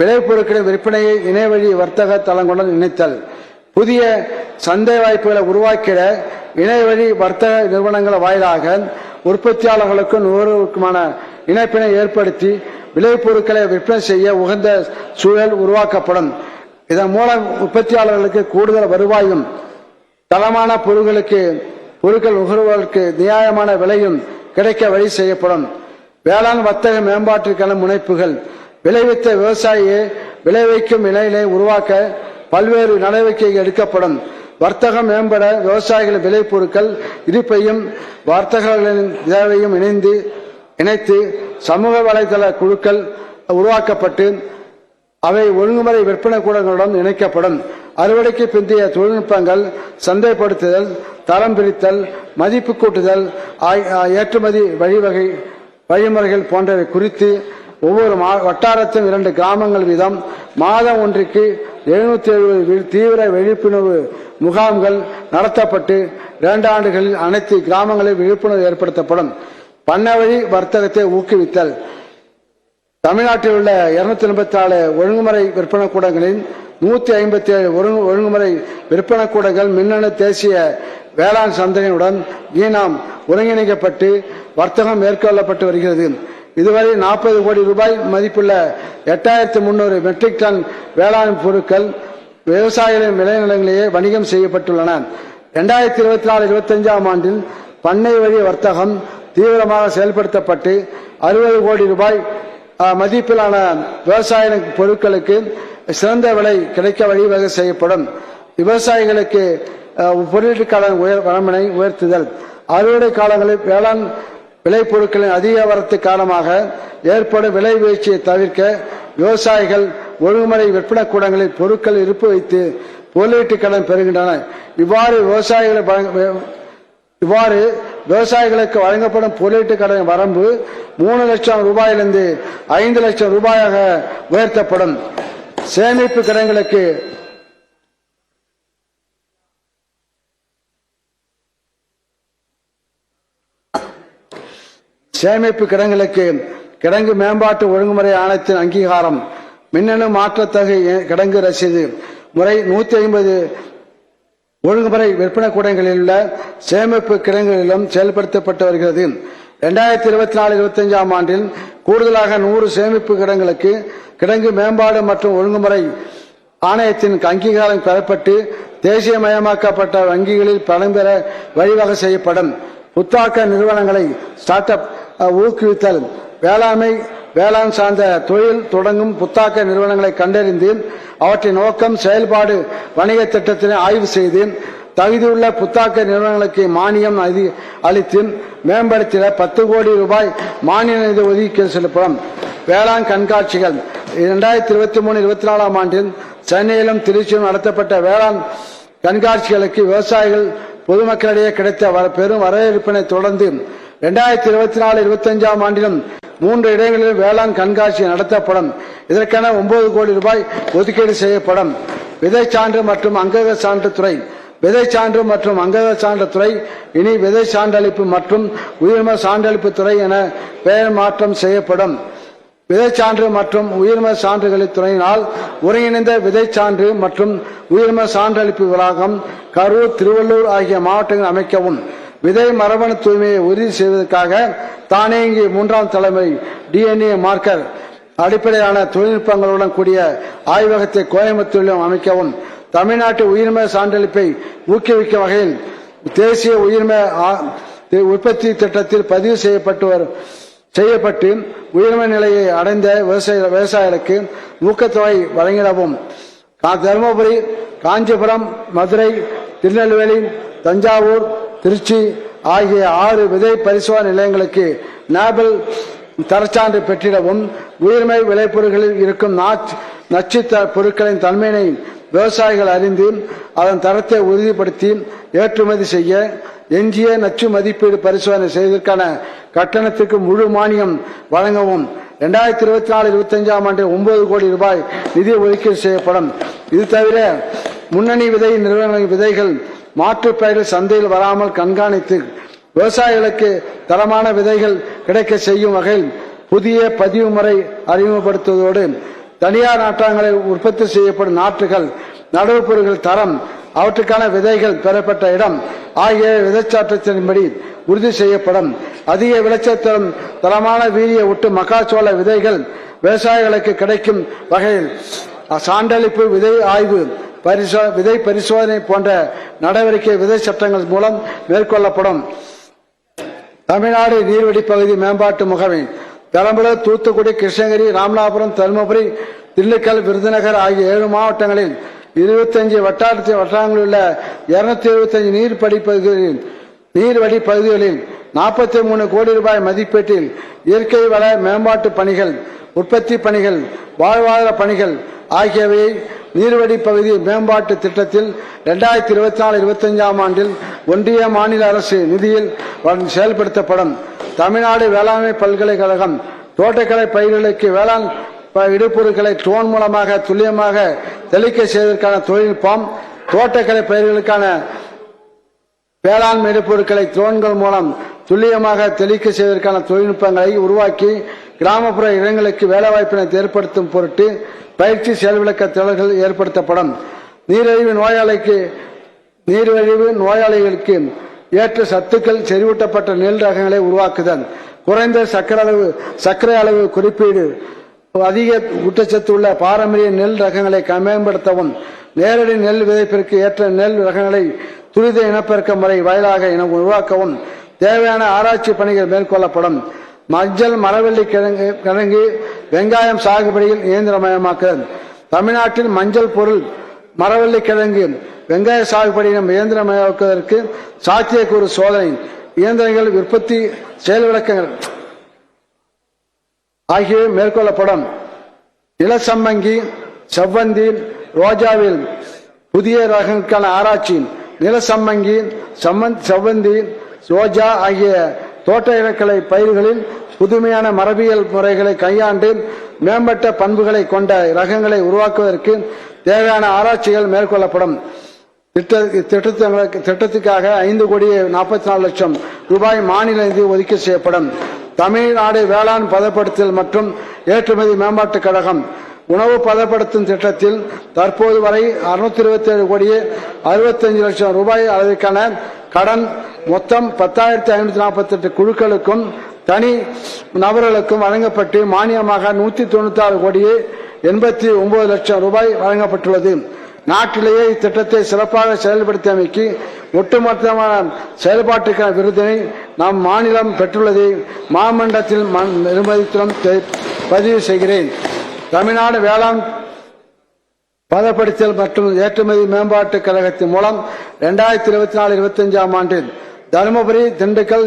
விளைபொருட்களின் விற்பனையை இணையவழி வர்த்தக தளங்களுடன் இணைத்தல், புதிய சந்தை வாய்ப்புகளை உருவாக்கிட இணையவழி வர்த்தக நிறுவனங்கள் வாயிலாக உற்பத்தியாளர்களுக்கும் நுகர்வோருக்குமான இணைப்பினை ஏற்படுத்தி விளைபொருட்களை விற்பனை செய்ய உகந்த சூழல் உருவாக்கப்படும். இதன் மூலம் உற்பத்தியாளர்களுக்கு கூடுதல் வருவாயும் தரமான பொருட்கள் நுகர்வோருக்கு நியாயமான விலையும் கிடைக்க வழி செய்யப்படும். வேளாண் வர்த்தக மேம்பாட்டிற்கான முனைப்புகள், விளைவித்த விவசாயியை விளைவிக்கும் நிலையினை உருவாக்க பல்வேறு நடவடிக்கைகள் எடுக்கப்படும். வர்த்தகம் மேம்பட விவசாயிகளின் விளைபொருட்கள் இருப்பையும் வர்த்தகர்களின் தேவையும் இணைத்து சமூக வலைதள குழுக்கள் உருவாக்கப்பட்டு அவை ஒழுங்குமுறை விற்பனை கூடங்களுடன் இணைக்கப்படும். அறுவடைக்கு பிந்தைய தொழில்நுட்பங்கள், சந்தைப்படுத்துதல், தரம் பிரித்தல், மதிப்பு கூட்டுதல், ஏற்றுமதி வழிமுறைகள் போன்றவை குறித்து ஒவ்வொரு வட்டாரத்தும் 2 கிராமங்கள் வீதம் மாதம் ஒன்றுக்கு 770 தீவிர விழிப்புணர்வு முகாம்கள் நடத்தப்பட்டு 2 ஆண்டுகளில் அனைத்து கிராமங்களில் விழிப்புணர்வு ஏற்படுத்தப்படும். பண்ணை வழி வர்த்தகத்தை ஊக்குவித்தல், தமிழ்நாட்டில் உள்ள 284 ஒழுங்குமுறை விற்பனை கூடங்களில் 157 ஒழுங்குமுறை விற்பனை கூடங்கள் மின்னணு தேசிய வேளாண் சந்தையுடன் ஈனாம் ஒருங்கிணைக்கப்பட்டு வர்த்தகம் மேற்கொள்ளப்பட்டு வருகிறது. இதுவரை 40 கோடி ரூபாய் மதிப்புள்ள 8300 மெட்ரிக் டன் வேளாண் பொருட்கள் விவசாயிகளின் விளைநிலங்களிலேயே வணிகம் செய்யப்பட்டுள்ளன. 2024-25 ஆண்டில் பண்ணை வழி வர்த்தகம் தீவிரமாக செயல்படுத்தப்பட்டு 60 கோடி ரூபாய் மதிப்பிலான விவசாய பொருட்களுக்கு சிறந்த விலை கிடைக்க வழிவகை செய்யப்படும். விவசாயிகளுக்கு பொருட்களுக்கான வரம்பினை உயர்த்துதல், அறுவடை காலங்களில் வேளாண் விளைபொருட்களின் அதிக வரத்து காரணமாக ஏற்படும் விலை வீழ்ச்சியை தவிர்க்க விவசாயிகள் ஒழுங்குமுறை விற்பனை கூடங்களில் பொருட்கள் இருப்பு வைத்து முதலீட்டு கடன் பெறுகின்றனர். இவ்வாறு விவசாயிகளுக்கு வழங்கப்படும் முதலீட்டு கடன் வரம்பு 3 லட்சம் ரூபாயிலிருந்து 5 லட்சம் ரூபாயாக உயர்த்தப்படும். சேமிப்பு கிடங்குகளுக்கு கிடங்கு மேம்பாட்டு ஒழுங்குமுறை ஆணையத்தின் அங்கீகாரம், மின்னணு மாற்றத்தகு கிடங்கு ரசீது முறை 150 ஒழுங்குமுறை விற்பனை கூடங்களில் உள்ள சேமிப்பு கிடங்குகளிலும் செயல்படுத்தப்பட்டு வருகிறது. 2024-25 ஆண்டில் கூடுதலாக 100 சேமிப்பு கிடங்குகளுக்கு கிடங்கு மேம்பாடு மற்றும் ஒழுங்குமுறை ஆணையத்தின் அங்கீகாரம் பெறப்பட்டு தேசியமயமாக்கப்பட்ட வங்கிகளில் பணம் பெற வழிவகை செய்யப்படும். புத்தாக்க நிறுவனங்களை ஸ்டார்ட் அப் ஊக்குவித்தல், வேளாண் சார்ந்த தொழில் தொடங்கும் புத்தாக்க நிறுவனங்களை கண்டறிந்து அவற்றின் நோக்கம், செயல்பாடு, வணிக திட்டத்தினை ஆய்வு செய்து தகுதியுள்ள புத்தாக்க நிறுவனங்களுக்கு மானியம் அளித்து மேம்படுத்திட 10 கோடி ரூபாய் மானிய நிதி ஒதுக்கீடு செய்யப்படும். வேளாண் கண்காட்சிகள் 2023-24 ஆண்டில் சென்னையிலும் திருச்சியிலும் நடத்தப்பட்ட வேளாண் கண்காட்சிகளுக்கு விவசாயிகள் பொதுமக்களிடையே கிடைத்த பெரும் வரவேற்பினை தொடர்ந்து 2024-25 ஆண்டிலும் 3 இடங்களில் வேளாண் கண்காட்சி நடத்தப்படும். இதற்கென 9 கோடி ரூபாய் ஒதுக்கீடு செய்யப்படும். விதை சான்று மற்றும் அங்கக சான்று துறை, விதை சான்று மற்றும் அங்கக சான்று துறை இனி விதை சான்றளிப்பு மற்றும் உயிர்ம சான்றளிப்பு துறை என பெயர் மாற்றம் செய்யப்படும். விதை சான்று மற்றும் உயிர்ம சான்றுகளின் துறையினால் ஒருங்கிணைந்த விதை சான்று மற்றும் உயிர்ம சான்றளிப்பு வளாகம் கரூர், திருவள்ளூர் ஆகிய மாவட்டங்கள் அமைக்கவும், விதை மரபணு தூய்மையை உறுதி செய்வதற்காக தானியங்கி 3ஆம் தலைமுறை DNA மார்க்கர் அடிப்படையான தொழில்நுட்பங்களுடன் கூடிய ஆய்வகத்தை கோயம்புத்தூரிலும் அமைக்கவும், தமிழ்நாட்டு உயிர்ம சான்றளிப்பை ஊக்குவிக்கும் வகையில் தேசிய உயிர்ம உற்பத்தி திட்டத்தில் பதிவு செய்யப்பட்டு உயர்ம நிலையை அடைந்த விவசாயிகளுக்கு ஊக்கத்தொகை வழங்கிடவும், தருமபுரி, காஞ்சிபுரம், மதுரை, திருநெல்வேலி, தஞ்சாவூர், திருச்சி ஆகிய 6 விதை பரிசோதனை நிலையங்களுக்கு நாபல் தரச்சான்று பெற்றிடவும், உயிர்மை விளைபொருட்களில் இருக்கும் நச்சு பொருட்களின் தன்மையினை விவசாயிகள் அறிந்து அதன் தரத்தை உறுதிப்படுத்தி ஏற்றுமதி செய்ய, எஞ்சிய நச்சு மதிப்பீடு பரிசோதனை செய்வதற்கான கட்டணத்துக்கு முழு மானியம் வழங்கவும் 2024-25 ஆண்டில் 9 கோடி ரூபாய் நிதி ஒதுக்கீடு செய்யப்படும். இது தவிர முன்னணி விதை நிறுவனங்களின் விதைகள் மாற்றுப் பயிர்கள் சந்தையில் வராமல் கண்காணித்து விவசாயிகளுக்கு தரமான விதைகள் கிடைக்க செய்யும் வகையில் புதிய பதிவு முறை அறிமுகப்படுத்துவதோடு தனியார் நாற்றங்களில் உற்பத்தி செய்யப்படும் நாற்றுகள், நடவு பொருட்கள் தரம், அவற்றுக்கான விதைகள் பெறப்பட்ட இடம் ஆகிய விதைச்சாற்றத்தின்படி உறுதி செய்யப்படும். அதிக விளைச்சல் தரமான வீரிய ஒட்டு மக்காச்சோள விதைகள் விவசாயிகளுக்கு கிடைக்கும் வகையில் சான்றளிப்பு, விதை ஆய்வு, விதை பரிசோதனை போன்ற நடவடிக்கை விதை சட்டங்கள் மூலம் மேற்கொள்ளப்படும். தமிழ்நாடு நீர்வழி பகுதி மேம்பாட்டு முகமை பெரம்பலூர், தூத்துக்குடி, கிருஷ்ணகிரி, ராமநாதபுரம், தருமபுரி, திண்டுக்கல், விருதுநகர் ஆகிய 7 மாவட்டங்களில் 25 வட்டாரங்களில் உள்ள 275 நீர்வழி பகுதிகளில் 43 கோடி ரூபாய் மதிப்பீட்டில் இயற்கை வள மேம்பாட்டு பணிகள், உற்பத்தி பணிகள், வாழ்வாதார பணிகள் ஆகியவை நீர்வழி பகுதி மேம்பாட்டு திட்டத்தில் 2024-25 ஆண்டில் ஒன்றிய மாநில அரசு நிதியில் செயல்படுத்தப்படும். தமிழ்நாடு வேளாண்மை பல்கலைக்கழகம் தோட்டக்கலை பயிர்களுக்கு வேளாண் இடுபொருட்களை ட்ரோன் மூலமாக துல்லியமாக தெளிக்க செய்வதற்கான தொழில்நுட்பம், தோட்டக்கலை பயிர்களுக்கான வேளாண் இடுபொருட்களை ட்ரோன்கள் மூலம் துல்லியமாக தெளிக்க செய்வதற்கான தொழில்நுட்பங்களை உருவாக்கி கிராமப்புற இடங்களுக்கு வேலைவாய்ப்பினை ஏற்படுத்தும் பொருட்டு பயிற்சி செயல்விளக்க திட்டங்கள் ஏற்படுத்தப்படும். நீரிழிவு நோயாளிகளுக்கு ஏற்ற சத்துக்கள் செறிவூட்டப்பட்ட நெல் ரகங்களை உருவாக்குதல், குறைந்த சர்க்கரை அளவு குறிப்பீடு, அதிக ஊட்டச்சத்து உள்ள பாரம்பரிய நெல் ரகங்களை மேம்படுத்தவும், நேரடி நெல் விதைப்பிற்கு ஏற்ற நெல் ரகங்களை துரித இனப்பெருக்க முறை வாயிலாக உருவாக்கவும் தேவையான ஆராய்ச்சி பணிகள் மேற்கொள்ளப்படும். மஞ்சள், மரவள்ளி கிழங்கு, வெங்காயம் சாகுபடியில் இயந்திரமயமாக்குதல். தமிழ்நாட்டில் மஞ்சள் பொருள், மரவள்ளி கிழங்கு, வெங்காய சாகுபடியிலும் இயந்திரமயமாக்குவதற்கு சாத்தியக்கூறு சோதனை, இயந்திரங்கள், உற்பத்தி, செயல் விளக்கங்கள் ஆகியவை மேற்கொள்ளப்படும். நிலசம்மங்கி, செவ்வந்தி, ரோஜாவில் புதிய ரகங்களுக்கான ஆராய்ச்சி, நிலசம்மங்கி, செவ்வந்தி, ரோஜா ஆகிய தோட்ட இலக்கலை பயிர்களில் புதுமையான மரபியல் முறைகளை கையாண்டு மேம்பட்ட பண்புகளை கொண்ட ரகங்களை உருவாக்குவதற்கு தேவையான ஆராய்ச்சிகள் மேற்கொள்ளப்படும். திட்டத்துக்காக 5,44,00,000 ரூபாய் மாநில நிதி ஒதுக்கீடு செய்யப்படும். தமிழ்நாடு வேளாண் பதப்படுத்தல் மற்றும் ஏற்றுமதி மேம்பாட்டுக் கழகம் உணவு பதப்படுத்தும் திட்டத்தில் தற்போது வரை 627,65,00,000 ரூபாய் அளவிற்கான கடன் மொத்தம் 10,548 குழுக்களுக்கும் தனி நபர்களுக்கும் வழங்கப்பட்டு மானியமாக 196,89,00,000 ரூபாய் வழங்கப்பட்டுள்ளது. நாட்டிலேயே இத்திட்டத்தை சிறப்பாக செயல்படுத்தியமைக்கு ஒட்டுமொத்தமான செயல்பாட்டுக்கான விருதினை நம் மாநிலம் பெற்றுள்ளதை மாமண்டலத்தில் நிர்மதித்துடன் பதிவு செய்கிறேன். தமிழ்நாடு வேளாண் பதப்படுத்தல் மற்றும் ஏற்றுமதி மேம்பாட்டுக் கழகத்தின் மூலம் 2024-25 ஆண்டில் தருமபுரி, திண்டுக்கல்